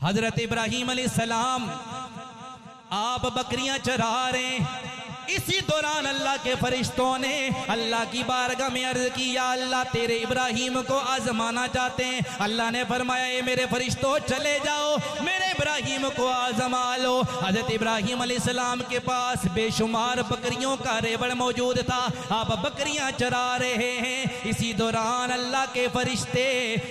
हजरत इब्राहीम अलैहिस्सलाम आप बकरियां चरा रहे, इसी दौरान अल्लाह के फरिश्तों ने अल्लाह की बारगाह में अर्ज किया, अल्लाह तेरे इब्राहीम को आजमाना चाहते हैं। अल्लाह ने फरमाया, ए मेरे फरिश्तों चले जाओ, मेरे इब्राहीम को आजमा लो। हजरत इब्राहीम अलैहिस्सलाम के पास बेशुमार बकरियों का रेबड़ मौजूद था, आप बकरियां चरा रहे हैं। इसी दौरान अल्लाह के फरिश्ते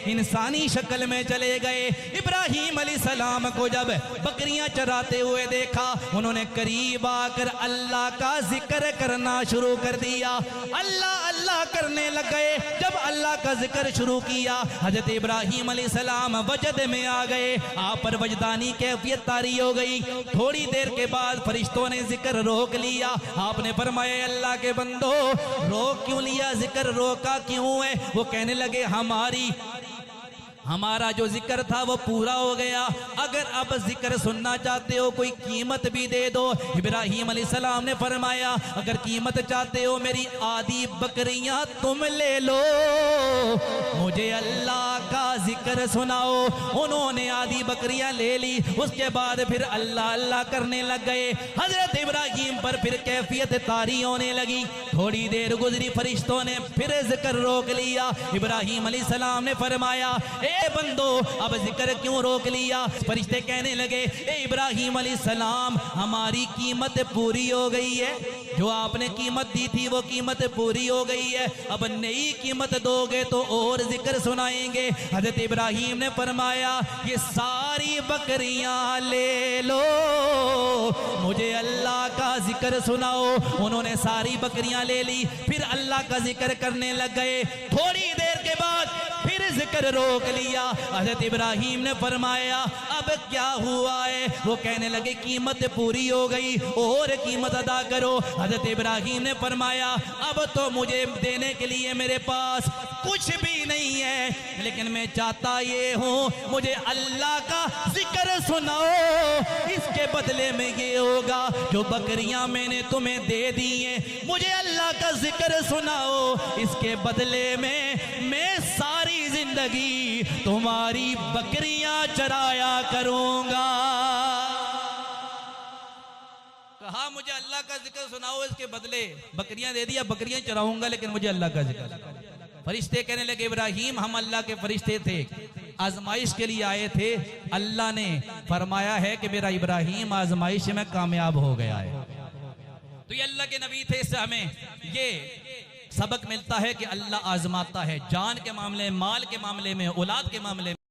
इंसानी शक्ल में चले गए। इब्राहीम अलैहिस्सलाम को जब बकरियां चराते हुए देखा, उन्होंने करीब आकर अल्लाह का जिक्र करना शुरू कर दिया, अल्लाह अल्लाह करने लग गए। जब अल्लाह का जिक्र शुरू किया, हजरत इब्राहीम अलैहिस्सलाम वजद में आ गए, आप पर वजदानी कैफियत तारी हो गई। थोड़ी देर के बाद फरिश्तों ने जिक्र रोक लिया। आपने फरमाया, अल्लाह के बंदो रोक क्यों लिया, जिक्र रोका क्यों है? वो कहने लगे, हमारा जो जिक्र था वो पूरा हो गया, अगर अब जिक्र सुनना चाहते हो कोई कीमत भी दे दो। इब्राहीम अलैहिस्सलाम ने फरमाया, अगर कीमत चाहते हो मेरी आधी बकरियां तुम ले लो, मुझे अल्लाह का जिक्र सुनाओ। उन्होंने आधी बकरियां ले ली। उसके बाद फिर अल्लाह अल्लाह करने लग गए। हजरत इब्राहीम पर फिर कैफियत तारी होने लगी। थोड़ी देर गुजरी, फरिश्तों ने फिर जिक्र रोक लिया। इब्राहीम अलैहिस्सलाम ने फरमाया, ए बंदो अब जिक्र क्यों रोक लिया? फरिश्ते कहने लगे, ए इब्राहीम अलैहिस्सलाम हमारी कीमत पूरी हो गई है, जो आपने कीमत दी थी वो कीमत पूरी हो गई है, अब नई कीमत दोगे तो और जिक्र सुनाएंगे। हजरत इब्राहीम ने फरमाया, ये सारी बकरियां ले लो, मुझे अल्लाह का जिक्र सुनाओ। उन्होंने सारी बकरियां ले ली, फिर अल्लाह का जिक्र करने लग गए। थोड़ी देर के बाद फिर जिक्र रोक लिया। हजरत इब्राहीम ने फरमाया, अब क्या हुआ है? वो कहने लगे, कीमत पूरी हो गई, और कीमत अदा करो। हजरत इब्राहीम ने फरमाया, अब तो मुझे देने के लिए मेरे पास कुछ भी नहीं है, लेकिन मैं चाहता ये हूँ, मुझे अल्लाह का जिक्र सुनाओ, इसके बदले में ये होगा जो बकरियां मैंने तुम्हें दे दी हैं, मुझे अल्लाह का जिक्र सुनाओ, इसके बदले में मैं सारी जिंदगी तुम्हारी बकरियां चराया करूंगा। कहा, मुझे अल्लाह का जिक्र सुनाओ, इसके बदले बकरियां दे दिया, बकरियां चराऊंगा, लेकिन मुझे अल्लाह का जिक्र। फरिश्ते कहने लगे, इब्राहीम हम अल्लाह के फरिश्ते थे, आजमाइश के लिए आए थे, अल्लाह ने फरमाया है कि मेरा इब्राहीम आजमाइश में कामयाब हो गया है। तो ये अल्लाह के नबी थे, इससे हमें ये सबक मिलता है कि अल्लाह आजमाता है, जान के मामले, माल के मामले में, औलाद के मामले में।